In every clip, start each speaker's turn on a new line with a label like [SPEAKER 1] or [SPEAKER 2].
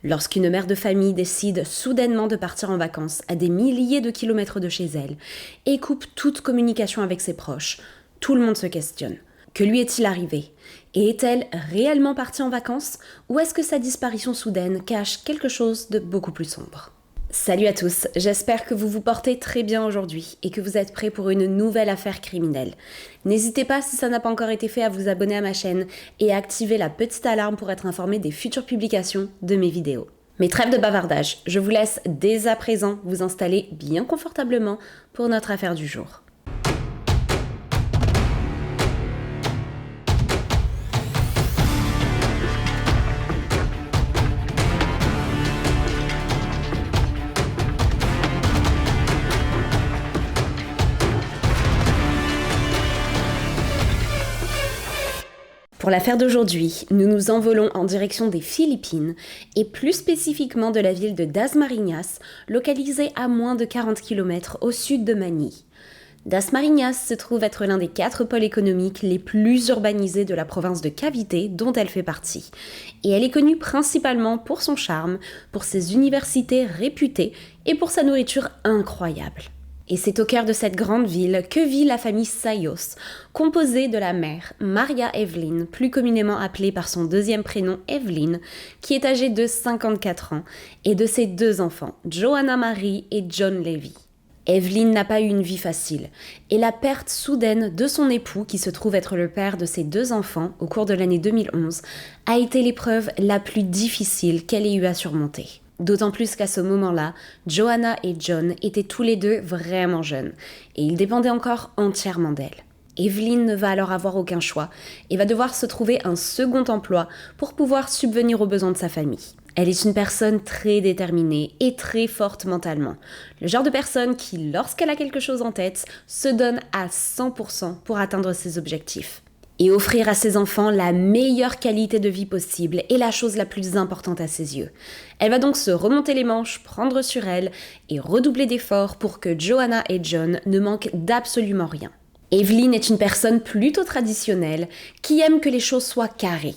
[SPEAKER 1] Lorsqu'une mère de famille décide soudainement de partir en vacances à des milliers de kilomètres de chez elle et coupe toute communication avec ses proches, tout le monde se questionne. Que lui est-il arrivé? Et est-elle réellement partie en vacances? Ou est-ce que sa disparition soudaine cache quelque chose de beaucoup plus sombre? Salut à tous, j'espère que vous vous portez très bien aujourd'hui et que vous êtes prêts pour une nouvelle affaire criminelle. N'hésitez pas, si ça n'a pas encore été fait, à vous abonner à ma chaîne et à activer la petite alarme pour être informé des futures publications de mes vidéos. Mais trêve de bavardage, je vous laisse dès à présent vous installer bien confortablement pour notre affaire du jour. Pour l'affaire d'aujourd'hui, nous nous envolons en direction des Philippines et plus spécifiquement de la ville de Dasmariñas, localisée à moins de 40 km au sud de Manille. Dasmariñas se trouve être l'un des 4 pôles économiques les plus urbanisés de la province de Cavite dont elle fait partie. Et elle est connue principalement pour son charme, pour ses universités réputées et pour sa nourriture incroyable. Et c'est au cœur de cette grande ville que vit la famille Sayos, composée de la mère Maria Evelyn, plus communément appelée par son deuxième prénom Evelyn, qui est âgée de 54 ans, et de ses 2 enfants, Joanna Marie et John Levy. Evelyn n'a pas eu une vie facile, et la perte soudaine de son époux, qui se trouve être le père de ses 2 enfants au cours de l'année 2011, a été l'épreuve la plus difficile qu'elle ait eu à surmonter. D'autant plus qu'à ce moment-là, Joanna et John étaient tous les 2 vraiment jeunes, et ils dépendaient encore entièrement d'elle. Evelyn ne va alors avoir aucun choix, et va devoir se trouver un second emploi pour pouvoir subvenir aux besoins de sa famille. Elle est une personne très déterminée et très forte mentalement. Le genre de personne qui, lorsqu'elle a quelque chose en tête, se donne à 100% pour atteindre ses objectifs. Et offrir à ses enfants la meilleure qualité de vie possible est la chose la plus importante à ses yeux. Elle va donc se remonter les manches, prendre sur elle et redoubler d'efforts pour que Joanna et John ne manquent d'absolument rien. Evelyn est une personne plutôt traditionnelle qui aime que les choses soient carrées.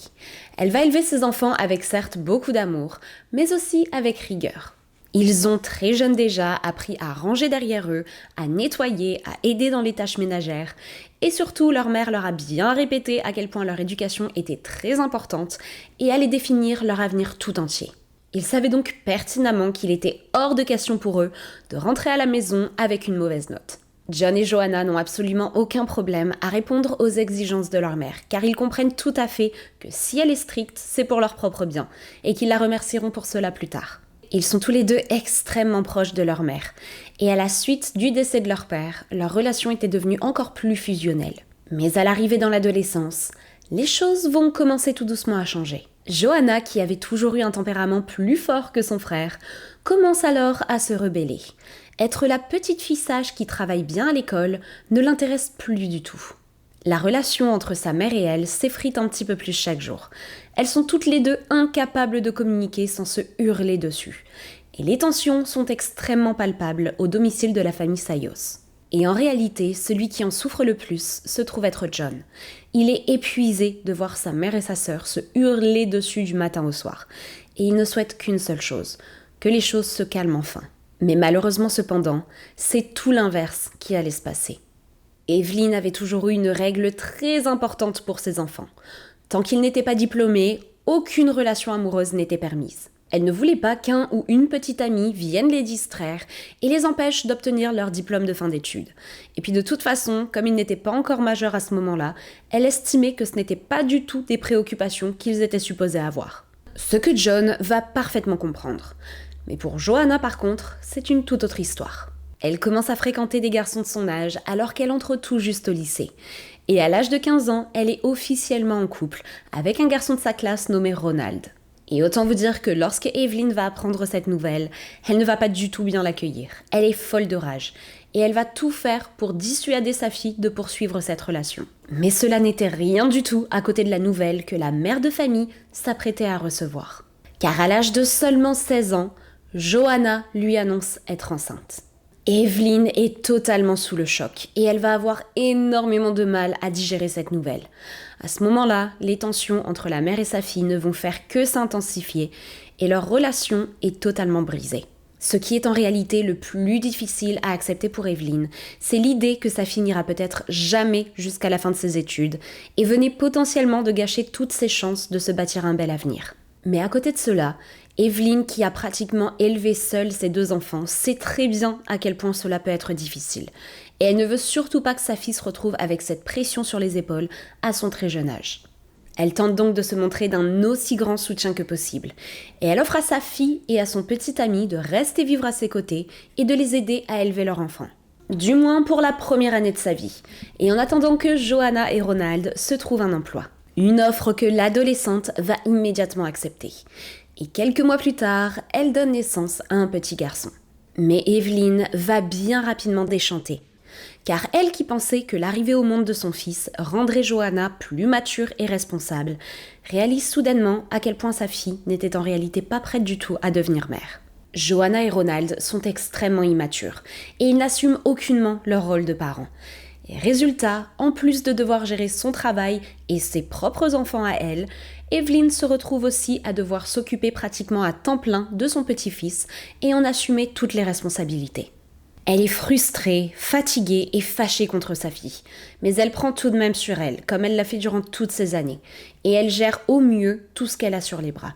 [SPEAKER 1] Elle va élever ses enfants avec certes beaucoup d'amour, mais aussi avec rigueur. Ils ont très jeunes déjà appris à ranger derrière eux, à nettoyer, à aider dans les tâches ménagères. Et surtout, leur mère leur a bien répété à quel point leur éducation était très importante et allait définir leur avenir tout entier. Ils savaient donc pertinemment qu'il était hors de question pour eux de rentrer à la maison avec une mauvaise note. John et Joanna n'ont absolument aucun problème à répondre aux exigences de leur mère, car ils comprennent tout à fait que si elle est stricte, c'est pour leur propre bien, et qu'ils la remercieront pour cela plus tard. Ils sont tous les 2 extrêmement proches de leur mère, et à la suite du décès de leur père, leur relation était devenue encore plus fusionnelle. Mais à l'arrivée dans l'adolescence, les choses vont commencer tout doucement à changer. Joanna, qui avait toujours eu un tempérament plus fort que son frère, commence alors à se rebeller. Être la petite fille sage qui travaille bien à l'école ne l'intéresse plus du tout. La relation entre sa mère et elle s'effrite un petit peu plus chaque jour. Elles sont toutes les 2 incapables de communiquer sans se hurler dessus. Et les tensions sont extrêmement palpables au domicile de la famille Sayos. Et en réalité, celui qui en souffre le plus se trouve être John. Il est épuisé de voir sa mère et sa sœur se hurler dessus du matin au soir. Et il ne souhaite qu'une seule chose, que les choses se calment enfin. Mais malheureusement cependant, c'est tout l'inverse qui allait se passer. Evelyn avait toujours eu une règle très importante pour ses enfants. Tant qu'ils n'étaient pas diplômés, aucune relation amoureuse n'était permise. Elle ne voulait pas qu'un ou une petite amie vienne les distraire et les empêche d'obtenir leur diplôme de fin d'études. Et puis de toute façon, comme ils n'étaient pas encore majeurs à ce moment-là, elle estimait que ce n'était pas du tout des préoccupations qu'ils étaient supposés avoir. Ce que John va parfaitement comprendre. Mais pour Joanna par contre, c'est une toute autre histoire. Elle commence à fréquenter des garçons de son âge alors qu'elle entre tout juste au lycée. Et à l'âge de 15 ans, elle est officiellement en couple avec un garçon de sa classe nommé Ronald. Et autant vous dire que lorsque Evelyn va apprendre cette nouvelle, elle ne va pas du tout bien l'accueillir. Elle est folle de rage et elle va tout faire pour dissuader sa fille de poursuivre cette relation. Mais cela n'était rien du tout à côté de la nouvelle que la mère de famille s'apprêtait à recevoir. Car à l'âge de seulement 16 ans, Joanna lui annonce être enceinte. Evelyn est totalement sous le choc et elle va avoir énormément de mal à digérer cette nouvelle. À ce moment-là, les tensions entre la mère et sa fille ne vont faire que s'intensifier et leur relation est totalement brisée. Ce qui est en réalité le plus difficile à accepter pour Evelyn, c'est l'idée que ça finira peut-être jamais jusqu'à la fin de ses études et venait potentiellement de gâcher toutes ses chances de se bâtir un bel avenir. Mais à côté de cela, Evelyn, qui a pratiquement élevé seule ses 2 enfants, sait très bien à quel point cela peut être difficile. Et elle ne veut surtout pas que sa fille se retrouve avec cette pression sur les épaules à son très jeune âge. Elle tente donc de se montrer d'un aussi grand soutien que possible. Et elle offre à sa fille et à son petit ami de rester vivre à ses côtés et de les aider à élever leur enfant. Du moins pour la première année de sa vie. Et en attendant que Johanna et Ronald se trouvent un emploi. Une offre que l'adolescente va immédiatement accepter. Et quelques mois plus tard, elle donne naissance à un petit garçon. Mais Evelyn va bien rapidement déchanter. Car elle qui pensait que l'arrivée au monde de son fils rendrait Johanna plus mature et responsable, réalise soudainement à quel point sa fille n'était en réalité pas prête du tout à devenir mère. Johanna et Ronald sont extrêmement immatures et ils n'assument aucunement leur rôle de parents. Et résultat, en plus de devoir gérer son travail et ses propres enfants à elle, Evelyn se retrouve aussi à devoir s'occuper pratiquement à temps plein de son petit-fils et en assumer toutes les responsabilités. Elle est frustrée, fatiguée et fâchée contre sa fille, mais elle prend tout de même sur elle, comme elle l'a fait durant toutes ces années, et elle gère au mieux tout ce qu'elle a sur les bras.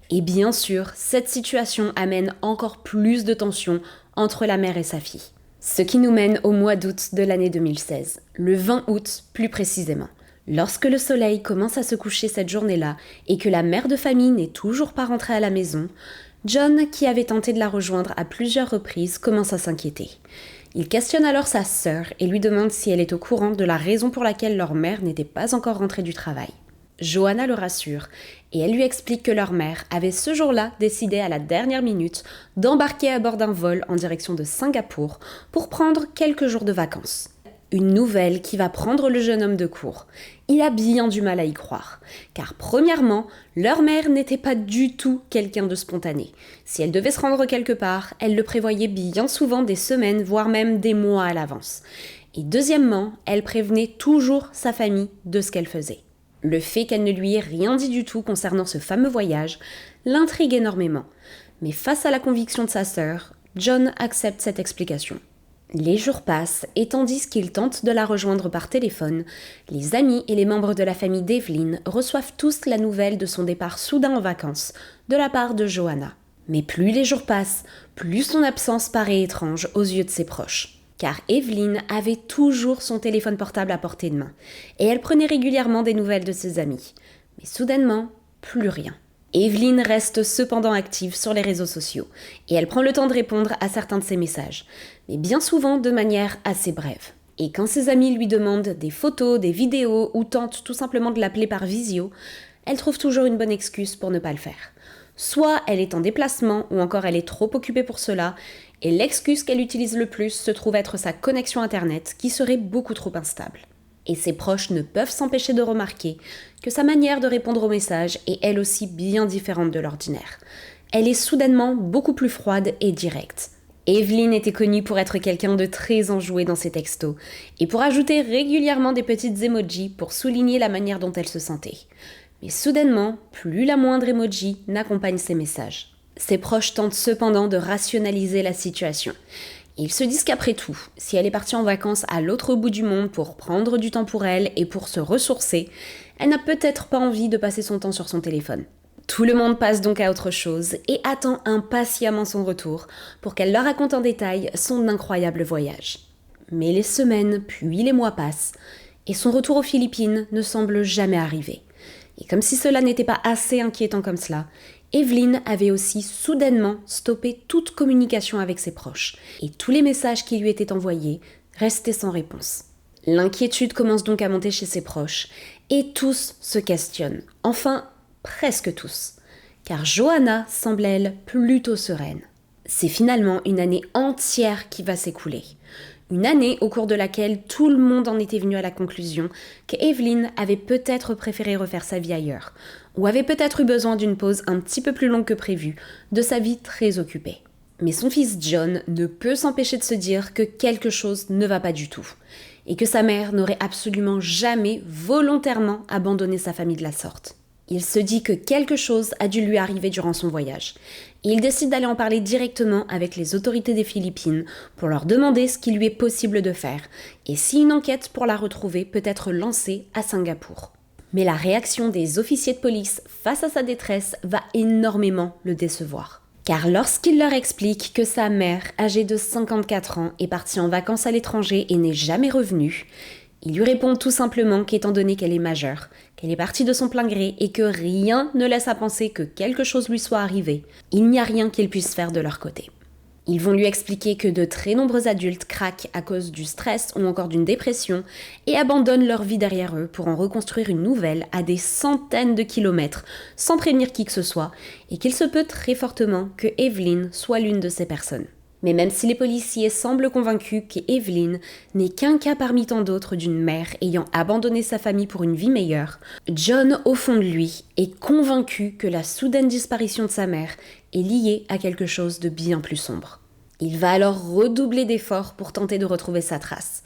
[SPEAKER 1] Et bien sûr, cette situation amène encore plus de tension entre la mère et sa fille. Ce qui nous mène au mois d'août de l'année 2016, le 20 août plus précisément. Lorsque le soleil commence à se coucher cette journée-là et que la mère de famille n'est toujours pas rentrée à la maison, John, qui avait tenté de la rejoindre à plusieurs reprises, commence à s'inquiéter. Il questionne alors sa sœur et lui demande si elle est au courant de la raison pour laquelle leur mère n'était pas encore rentrée du travail. Johanna le rassure et elle lui explique que leur mère avait ce jour-là décidé à la dernière minute d'embarquer à bord d'un vol en direction de Singapour pour prendre quelques jours de vacances. Une nouvelle qui va prendre le jeune homme de court. Il a bien du mal à y croire, car premièrement, leur mère n'était pas du tout quelqu'un de spontané. Si elle devait se rendre quelque part, elle le prévoyait bien souvent des semaines, voire même des mois à l'avance. Et deuxièmement, elle prévenait toujours sa famille de ce qu'elle faisait. Le fait qu'elle ne lui ait rien dit du tout concernant ce fameux voyage l'intrigue énormément. Mais face à la conviction de sa sœur, John accepte cette explication. Les jours passent et tandis qu'il tente de la rejoindre par téléphone, les amis et les membres de la famille d'Evelyn reçoivent tous la nouvelle de son départ soudain en vacances de la part de Johanna. Mais plus les jours passent, plus son absence paraît étrange aux yeux de ses proches. Car Evelyn avait toujours son téléphone portable à portée de main et elle prenait régulièrement des nouvelles de ses amis. Mais soudainement, plus rien. Evelyn reste cependant active sur les réseaux sociaux et elle prend le temps de répondre à certains de ses messages, mais bien souvent de manière assez brève. Et quand ses amis lui demandent des photos, des vidéos ou tentent tout simplement de l'appeler par visio, elle trouve toujours une bonne excuse pour ne pas le faire. Soit elle est en déplacement ou encore elle est trop occupée pour cela, et l'excuse qu'elle utilise le plus se trouve être sa connexion internet qui serait beaucoup trop instable. Et ses proches ne peuvent s'empêcher de remarquer que sa manière de répondre aux messages est elle aussi bien différente de l'ordinaire. Elle est soudainement beaucoup plus froide et directe. Evelyn était connue pour être quelqu'un de très enjoué dans ses textos et pour ajouter régulièrement des petites emojis pour souligner la manière dont elle se sentait. Mais soudainement, plus la moindre emoji n'accompagne ses messages. Ses proches tentent cependant de rationaliser la situation. Ils se disent qu'après tout, si elle est partie en vacances à l'autre bout du monde pour prendre du temps pour elle et pour se ressourcer, elle n'a peut-être pas envie de passer son temps sur son téléphone. Tout le monde passe donc à autre chose et attend impatiemment son retour pour qu'elle leur raconte en détail son incroyable voyage. Mais les semaines puis les mois passent et son retour aux Philippines ne semble jamais arriver. Et comme si cela n'était pas assez inquiétant comme cela, Evelyn avait aussi soudainement stoppé toute communication avec ses proches, et tous les messages qui lui étaient envoyés restaient sans réponse. L'inquiétude commence donc à monter chez ses proches, et tous se questionnent, enfin presque tous, car Johanna semble elle plutôt sereine. C'est finalement une année entière qui va s'écouler. Une année au cours de laquelle tout le monde en était venu à la conclusion qu'Evelyn avait peut-être préféré refaire sa vie ailleurs, ou avait peut-être eu besoin d'une pause un petit peu plus longue que prévu de sa vie très occupée. Mais son fils John ne peut s'empêcher de se dire que quelque chose ne va pas du tout, et que sa mère n'aurait absolument jamais volontairement abandonné sa famille de la sorte. Il se dit que quelque chose a dû lui arriver durant son voyage. Et il décide d'aller en parler directement avec les autorités des Philippines pour leur demander ce qu'il lui est possible de faire et si une enquête pour la retrouver peut être lancée à Singapour. Mais la réaction des officiers de police face à sa détresse va énormément le décevoir. Car lorsqu'il leur explique que sa mère, âgée de 54 ans, est partie en vacances à l'étranger et n'est jamais revenue, il lui répond tout simplement qu'étant donné qu'elle est majeure, qu'elle est partie de son plein gré et que rien ne laisse à penser que quelque chose lui soit arrivé, il n'y a rien qu'ils puissent faire de leur côté. Ils vont lui expliquer que de très nombreux adultes craquent à cause du stress ou encore d'une dépression et abandonnent leur vie derrière eux pour en reconstruire une nouvelle à des centaines de kilomètres sans prévenir qui que ce soit et qu'il se peut très fortement que Evelyn soit l'une de ces personnes. Mais même si les policiers semblent convaincus qu'Evelyn n'est qu'un cas parmi tant d'autres d'une mère ayant abandonné sa famille pour une vie meilleure, John, au fond de lui, est convaincu que la soudaine disparition de sa mère est liée à quelque chose de bien plus sombre. Il va alors redoubler d'efforts pour tenter de retrouver sa trace.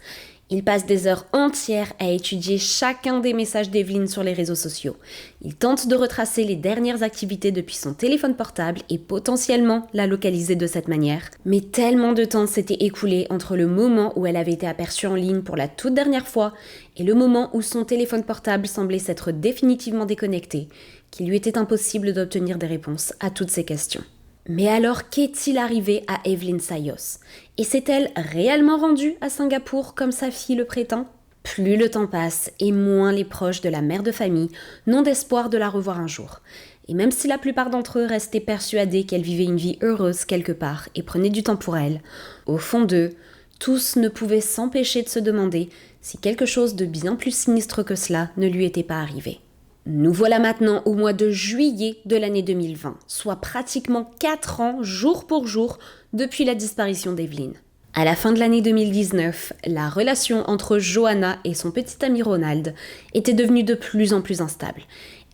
[SPEAKER 1] Il passe des heures entières à étudier chacun des messages d'Evelyn sur les réseaux sociaux. Il tente de retracer les dernières activités depuis son téléphone portable et potentiellement la localiser de cette manière. Mais tellement de temps s'était écoulé entre le moment où elle avait été aperçue en ligne pour la toute dernière fois et le moment où son téléphone portable semblait s'être définitivement déconnecté, qu'il lui était impossible d'obtenir des réponses à toutes ces questions. Mais alors, qu'est-il arrivé à Evelyn Sayos? Et s'est-elle réellement rendue à Singapour comme sa fille le prétend? Plus le temps passe et moins les proches de la mère de famille n'ont d'espoir de la revoir un jour. Et même si la plupart d'entre eux restaient persuadés qu'elle vivait une vie heureuse quelque part et prenaient du temps pour elle, au fond d'eux, tous ne pouvaient s'empêcher de se demander si quelque chose de bien plus sinistre que cela ne lui était pas arrivé. Nous voilà maintenant au mois de juillet de l'année 2020, soit pratiquement 4 ans, jour pour jour, depuis la disparition d'Evelyn. À la fin de l'année 2019, la relation entre Joanna et son petit ami Ronald était devenue de plus en plus instable,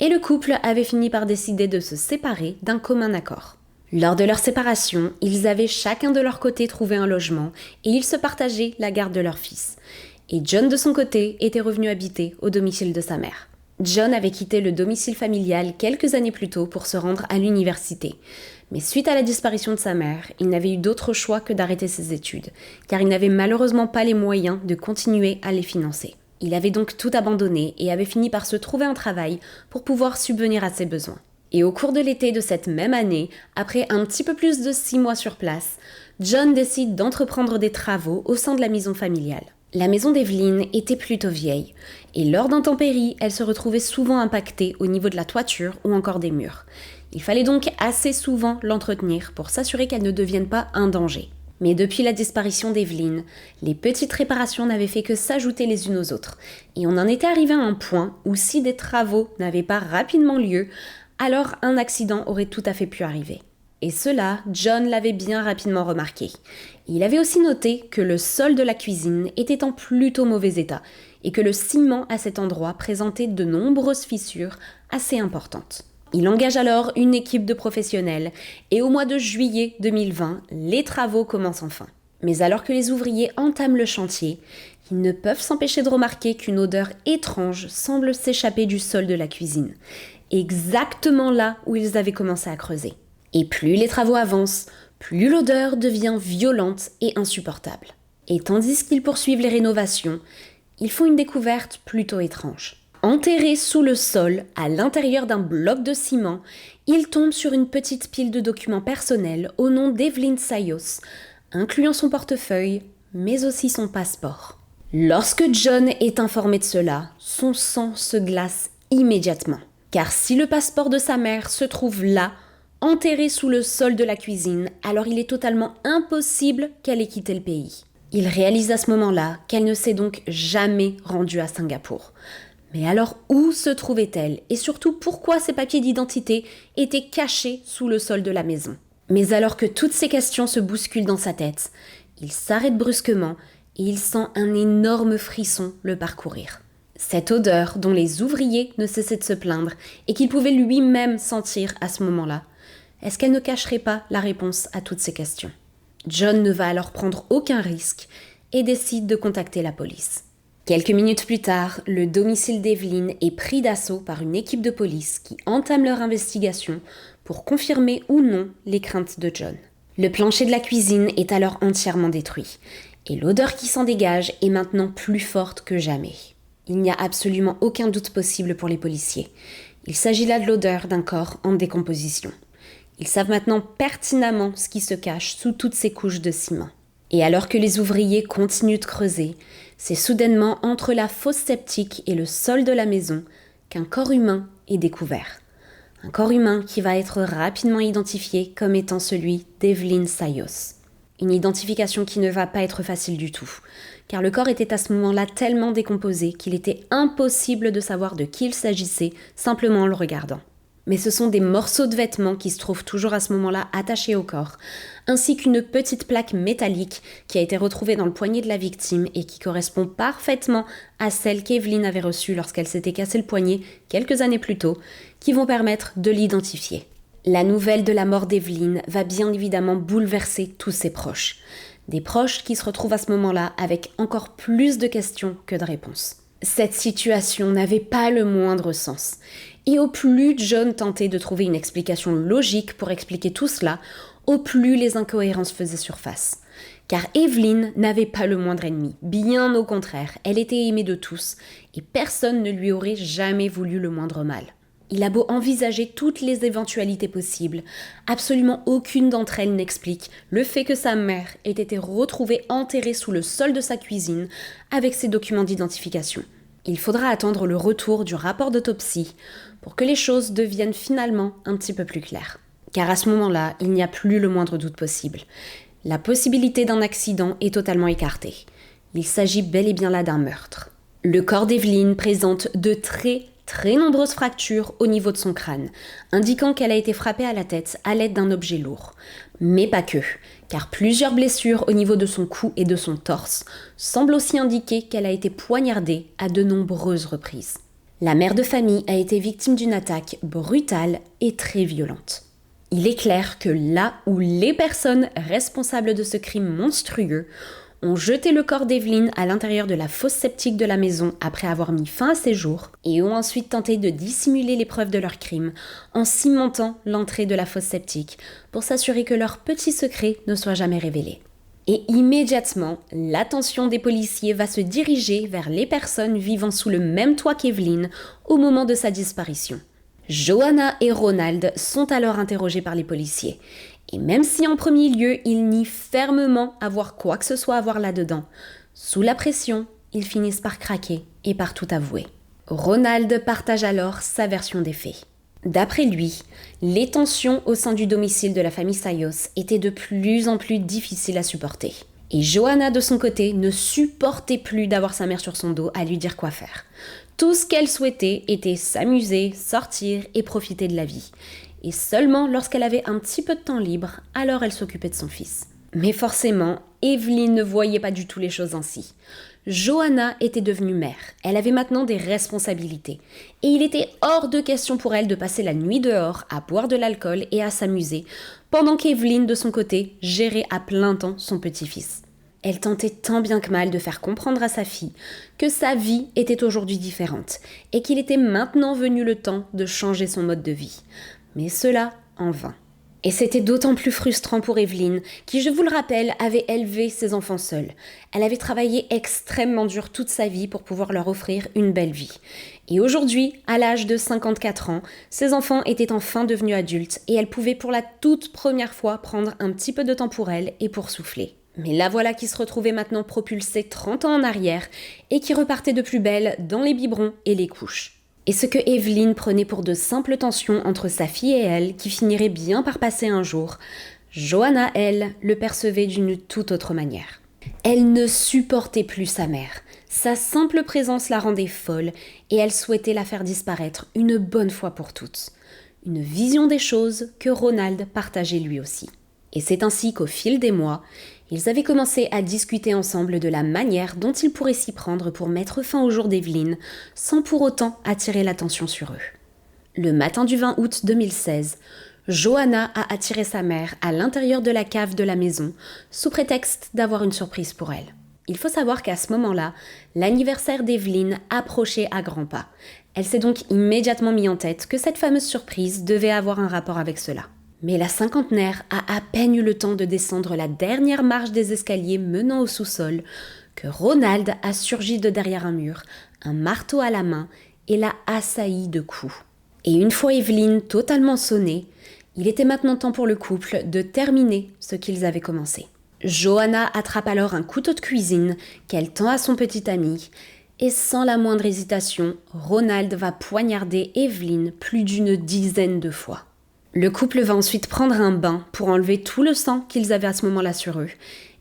[SPEAKER 1] et le couple avait fini par décider de se séparer d'un commun accord. Lors de leur séparation, ils avaient chacun de leur côté trouvé un logement, et ils se partageaient la garde de leur fils. Et John de son côté était revenu habiter au domicile de sa mère. John avait quitté le domicile familial quelques années plus tôt pour se rendre à l'université. Mais suite à la disparition de sa mère, il n'avait eu d'autre choix que d'arrêter ses études, car il n'avait malheureusement pas les moyens de continuer à les financer. Il avait donc tout abandonné et avait fini par se trouver un travail pour pouvoir subvenir à ses besoins. Et au cours de l'été de cette même année, après un petit peu plus de 6 mois sur place, John décide d'entreprendre des travaux au sein de la maison familiale. La maison d'Evelyn était plutôt vieille, et lors d'intempéries, elle se retrouvait souvent impactée au niveau de la toiture ou encore des murs. Il fallait donc assez souvent l'entretenir pour s'assurer qu'elle ne devienne pas un danger. Mais depuis la disparition d'Evelyn, les petites réparations n'avaient fait que s'ajouter les unes aux autres, et on en était arrivé à un point où si des travaux n'avaient pas rapidement lieu, alors un accident aurait tout à fait pu arriver. Et cela, John l'avait bien rapidement remarqué. Il avait aussi noté que le sol de la cuisine était en plutôt mauvais état et que le ciment à cet endroit présentait de nombreuses fissures assez importantes. Il engage alors une équipe de professionnels et au mois de juillet 2020, les travaux commencent enfin. Mais alors que les ouvriers entament le chantier, ils ne peuvent s'empêcher de remarquer qu'une odeur étrange semble s'échapper du sol de la cuisine, exactement là où ils avaient commencé à creuser. Et plus les travaux avancent, plus l'odeur devient violente et insupportable. Et tandis qu'ils poursuivent les rénovations, ils font une découverte plutôt étrange. Enterrés sous le sol, à l'intérieur d'un bloc de ciment, ils tombent sur une petite pile de documents personnels au nom d'Evelyn Sayos, incluant son portefeuille, mais aussi son passeport. Lorsque John est informé de cela, son sang se glace immédiatement. Car si le passeport de sa mère se trouve là, enterrée sous le sol de la cuisine, alors il est totalement impossible qu'elle ait quitté le pays. Il réalise à ce moment-là qu'elle ne s'est donc jamais rendue à Singapour. Mais alors où se trouvait-elle? Et surtout pourquoi ses papiers d'identité étaient cachés sous le sol de la maison? Mais alors que toutes ces questions se bousculent dans sa tête, il s'arrête brusquement et il sent un énorme frisson le parcourir. Cette odeur dont les ouvriers ne cessaient de se plaindre et qu'il pouvait lui-même sentir à ce moment-là, est-ce qu'elle ne cacherait pas la réponse à toutes ces questions? John ne va alors prendre aucun risque et décide de contacter la police. Quelques minutes plus tard, le domicile d'Evelyn est pris d'assaut par une équipe de police qui entame leur investigation pour confirmer ou non les craintes de John. Le plancher de la cuisine est alors entièrement détruit et l'odeur qui s'en dégage est maintenant plus forte que jamais. Il n'y a absolument aucun doute possible pour les policiers. Il s'agit là de l'odeur d'un corps en décomposition. Ils savent maintenant pertinemment ce qui se cache sous toutes ces couches de ciment. Et alors que les ouvriers continuent de creuser, c'est soudainement entre la fosse septique et le sol de la maison qu'un corps humain est découvert. Un corps humain qui va être rapidement identifié comme étant celui d'Evelyn Sayos. Une identification qui ne va pas être facile du tout, car le corps était à ce moment-là tellement décomposé qu'il était impossible de savoir de qui il s'agissait simplement en le regardant. Mais ce sont des morceaux de vêtements qui se trouvent toujours à ce moment-là attachés au corps, ainsi qu'une petite plaque métallique qui a été retrouvée dans le poignet de la victime et qui correspond parfaitement à celle qu'Evelyn avait reçue lorsqu'elle s'était cassé le poignet quelques années plus tôt, qui vont permettre de l'identifier. La nouvelle de la mort d'Evelyn va bien évidemment bouleverser tous ses proches. Des proches qui se retrouvent à ce moment-là avec encore plus de questions que de réponses. Cette situation n'avait pas le moindre sens. Et au plus John tentait de trouver une explication logique pour expliquer tout cela, au plus les incohérences faisaient surface. Car Evelyn n'avait pas le moindre ennemi, bien au contraire, elle était aimée de tous, et personne ne lui aurait jamais voulu le moindre mal. Il a beau envisager toutes les éventualités possibles, absolument aucune d'entre elles n'explique le fait que sa mère ait été retrouvée enterrée sous le sol de sa cuisine avec ses documents d'identification. Il faudra attendre le retour du rapport d'autopsie pour que les choses deviennent finalement un petit peu plus claires. Car à ce moment-là, il n'y a plus le moindre doute possible. La possibilité d'un accident est totalement écartée. Il s'agit bel et bien là d'un meurtre. Le corps d'Evelyn présente de très nombreuses fractures au niveau de son crâne, indiquant qu'elle a été frappée à la tête à l'aide d'un objet lourd. Mais pas que, car plusieurs blessures au niveau de son cou et de son torse semblent aussi indiquer qu'elle a été poignardée à de nombreuses reprises. La mère de famille a été victime d'une attaque brutale et très violente. Il est clair que là où les personnes responsables de ce crime monstrueux ont jeté le corps d'Evelyn à l'intérieur de la fosse septique de la maison après avoir mis fin à ses jours et ont ensuite tenté de dissimuler les preuves de leur crime en cimentant l'entrée de la fosse septique pour s'assurer que leur petit secret ne soit jamais révélé. Et immédiatement, l'attention des policiers va se diriger vers les personnes vivant sous le même toit qu'Evelyn au moment de sa disparition. Joanna et Ronald sont alors interrogés par les policiers. Et même si en premier lieu, ils nient fermement avoir quoi que ce soit à voir là-dedans, sous la pression, ils finissent par craquer et par tout avouer. Ronald partage alors sa version des faits. D'après lui, les tensions au sein du domicile de la famille Sayos étaient de plus en plus difficiles à supporter. Et Joanna, de son côté, ne supportait plus d'avoir sa mère sur son dos à lui dire quoi faire. Tout ce qu'elle souhaitait était s'amuser, sortir et profiter de la vie. Et seulement lorsqu'elle avait un petit peu de temps libre, alors elle s'occupait de son fils. Mais forcément, Evelyn ne voyait pas du tout les choses ainsi. Joanna était devenue mère, elle avait maintenant des responsabilités. Et il était hors de question pour elle de passer la nuit dehors à boire de l'alcool et à s'amuser, pendant qu'Evelyn, de son côté, gérait à plein temps son petit-fils. Elle tentait tant bien que mal de faire comprendre à sa fille que sa vie était aujourd'hui différente et qu'il était maintenant venu le temps de changer son mode de vie. Mais cela en vain. Et c'était d'autant plus frustrant pour Evelyn, qui, je vous le rappelle, avait élevé ses enfants seule. Elle avait travaillé extrêmement dur toute sa vie pour pouvoir leur offrir une belle vie. Et aujourd'hui, à l'âge de 54 ans, ses enfants étaient enfin devenus adultes et elle pouvait pour la toute première fois prendre un petit peu de temps pour elle et pour souffler. Mais la voilà qui se retrouvait maintenant propulsée 30 ans en arrière et qui repartait de plus belle dans les biberons et les couches. Et ce que Evelyn prenait pour de simples tensions entre sa fille et elle, qui finiraient bien par passer un jour, Joanna, elle, le percevait d'une toute autre manière. Elle ne supportait plus sa mère. Sa simple présence la rendait folle et elle souhaitait la faire disparaître une bonne fois pour toutes. Une vision des choses que Ronald partageait lui aussi. Et c'est ainsi qu'au fil des mois, ils avaient commencé à discuter ensemble de la manière dont ils pourraient s'y prendre pour mettre fin au jour d'Evelyn, sans pour autant attirer l'attention sur eux. Le matin du 20 août 2016, Joanna a attiré sa mère à l'intérieur de la cave de la maison, sous prétexte d'avoir une surprise pour elle. Il faut savoir qu'à ce moment-là, l'anniversaire d'Evelyn approchait à grands pas. Elle s'est donc immédiatement mis en tête que cette fameuse surprise devait avoir un rapport avec cela. Mais la cinquantenaire a à peine eu le temps de descendre la dernière marche des escaliers menant au sous-sol que Ronald a surgi de derrière un mur, un marteau à la main, et l'a assailli de coups. Et une fois Evelyn totalement sonnée, il était maintenant temps pour le couple de terminer ce qu'ils avaient commencé. Johanna attrape alors un couteau de cuisine qu'elle tend à son petit ami, et sans la moindre hésitation, Ronald va poignarder Evelyn plus d'une dizaine de fois. Le couple va ensuite prendre un bain pour enlever tout le sang qu'ils avaient à ce moment-là sur eux,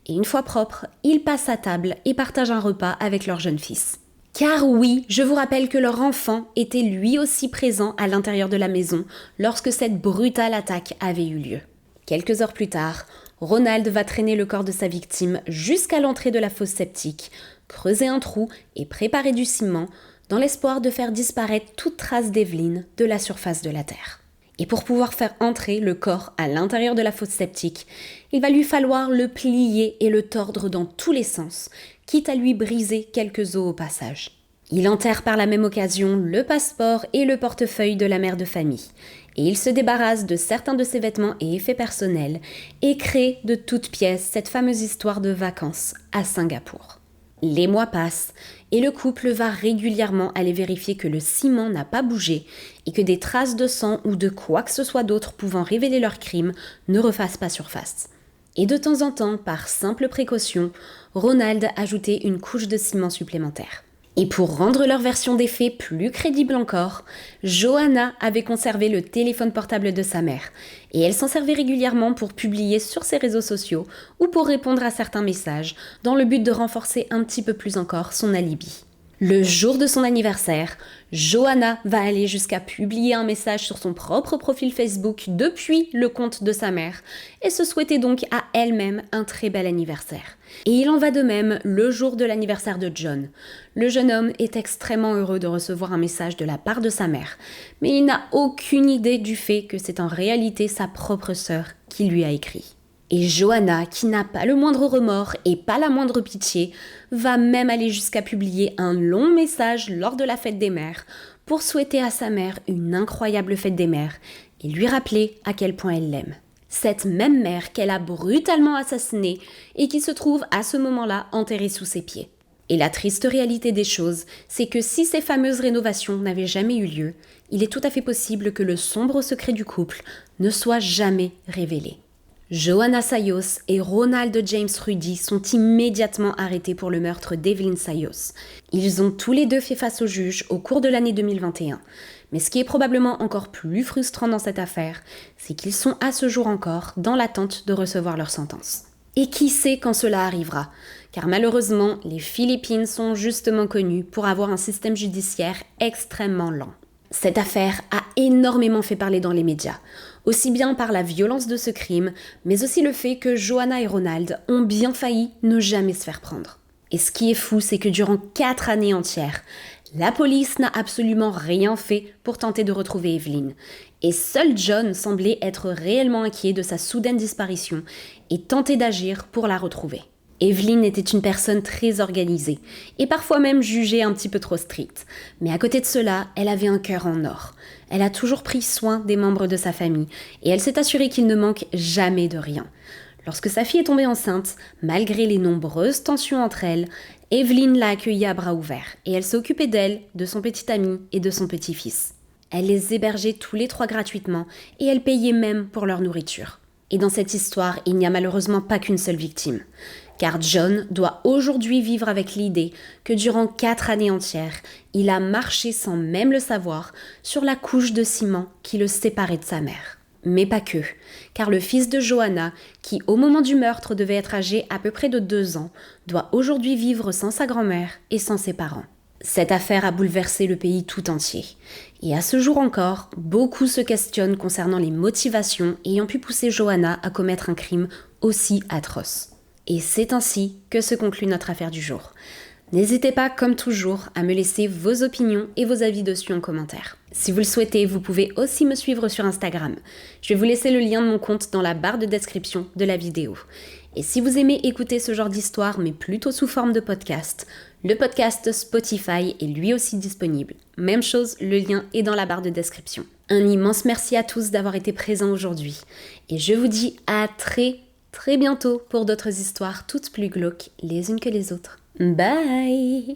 [SPEAKER 1] et une fois propres, ils passent à table et partagent un repas avec leur jeune fils. Car oui, je vous rappelle que leur enfant était lui aussi présent à l'intérieur de la maison lorsque cette brutale attaque avait eu lieu. Quelques heures plus tard, Ronald va traîner le corps de sa victime jusqu'à l'entrée de la fosse septique, creuser un trou et préparer du ciment dans l'espoir de faire disparaître toute trace d'Evelyn de la surface de la terre. Et pour pouvoir faire entrer le corps à l'intérieur de la fosse septique, il va lui falloir le plier et le tordre dans tous les sens, quitte à lui briser quelques os au passage. Il enterre par la même occasion le passeport et le portefeuille de la mère de famille, et il se débarrasse de certains de ses vêtements et effets personnels, et crée de toutes pièces cette fameuse histoire de vacances à Singapour. Les mois passent, et le couple va régulièrement aller vérifier que le ciment n'a pas bougé, et que des traces de sang ou de quoi que ce soit d'autre pouvant révéler leur crime ne refassent pas surface. Et de temps en temps, par simple précaution, Ronald ajoutait une couche de ciment supplémentaire. Et pour rendre leur version des faits plus crédible encore, Johanna avait conservé le téléphone portable de sa mère, et elle s'en servait régulièrement pour publier sur ses réseaux sociaux ou pour répondre à certains messages, dans le but de renforcer un petit peu plus encore son alibi. Le jour de son anniversaire, Johanna va aller jusqu'à publier un message sur son propre profil Facebook depuis le compte de sa mère et se souhaiter donc à elle-même un très bel anniversaire. Et il en va de même le jour de l'anniversaire de John. Le jeune homme est extrêmement heureux de recevoir un message de la part de sa mère, mais il n'a aucune idée du fait que c'est en réalité sa propre sœur qui lui a écrit. Et Johanna, qui n'a pas le moindre remords et pas la moindre pitié, va même aller jusqu'à publier un long message lors de la fête des mères pour souhaiter à sa mère une incroyable fête des mères et lui rappeler à quel point elle l'aime. Cette même mère qu'elle a brutalement assassinée et qui se trouve à ce moment-là enterrée sous ses pieds. Et la triste réalité des choses, c'est que si ces fameuses rénovations n'avaient jamais eu lieu, il est tout à fait possible que le sombre secret du couple ne soit jamais révélé. Johanna Sayos et Ronald James Rudy sont immédiatement arrêtés pour le meurtre d'Evelyn Sayos. Ils ont tous les deux fait face au juge au cours de l'année 2021. Mais ce qui est probablement encore plus frustrant dans cette affaire, c'est qu'ils sont à ce jour encore dans l'attente de recevoir leur sentence. Et qui sait quand cela arrivera ? Car malheureusement, les Philippines sont justement connues pour avoir un système judiciaire extrêmement lent. Cette affaire a énormément fait parler dans les médias, aussi bien par la violence de ce crime, mais aussi le fait que Johanna et Ronald ont bien failli ne jamais se faire prendre. Et ce qui est fou, c'est que durant 4 années entières, la police n'a absolument rien fait pour tenter de retrouver Evelyn. Et seul John semblait être réellement inquiet de sa soudaine disparition et tentait d'agir pour la retrouver. Evelyn était une personne très organisée, et parfois même jugée un petit peu trop stricte. Mais à côté de cela, elle avait un cœur en or. Elle a toujours pris soin des membres de sa famille, et elle s'est assurée qu'il ne manque jamais de rien. Lorsque sa fille est tombée enceinte, malgré les nombreuses tensions entre elles, Evelyn l'a accueillie à bras ouverts, et elle s'est occupée d'elle, de son petit ami et de son petit-fils. Elle les hébergeait tous les 3 gratuitement, et elle payait même pour leur nourriture. Et dans cette histoire, il n'y a malheureusement pas qu'une seule victime. Car John doit aujourd'hui vivre avec l'idée que durant 4 années entières, il a marché sans même le savoir sur la couche de ciment qui le séparait de sa mère. Mais pas que, car le fils de Johanna, qui au moment du meurtre devait être âgé à peu près de 2 ans, doit aujourd'hui vivre sans sa grand-mère et sans ses parents. Cette affaire a bouleversé le pays tout entier. Et à ce jour encore, beaucoup se questionnent concernant les motivations ayant pu pousser Johanna à commettre un crime aussi atroce. Et c'est ainsi que se conclut notre affaire du jour. N'hésitez pas, comme toujours, à me laisser vos opinions et vos avis dessus en commentaire. Si vous le souhaitez, vous pouvez aussi me suivre sur Instagram. Je vais vous laisser le lien de mon compte dans la barre de description de la vidéo. Et si vous aimez écouter ce genre d'histoire, mais plutôt sous forme de podcast, le podcast Spotify est lui aussi disponible. Même chose, le lien est dans la barre de description. Un immense merci à tous d'avoir été présents aujourd'hui. Et je vous dis à très bientôt pour d'autres histoires toutes plus glauques les unes que les autres. Bye!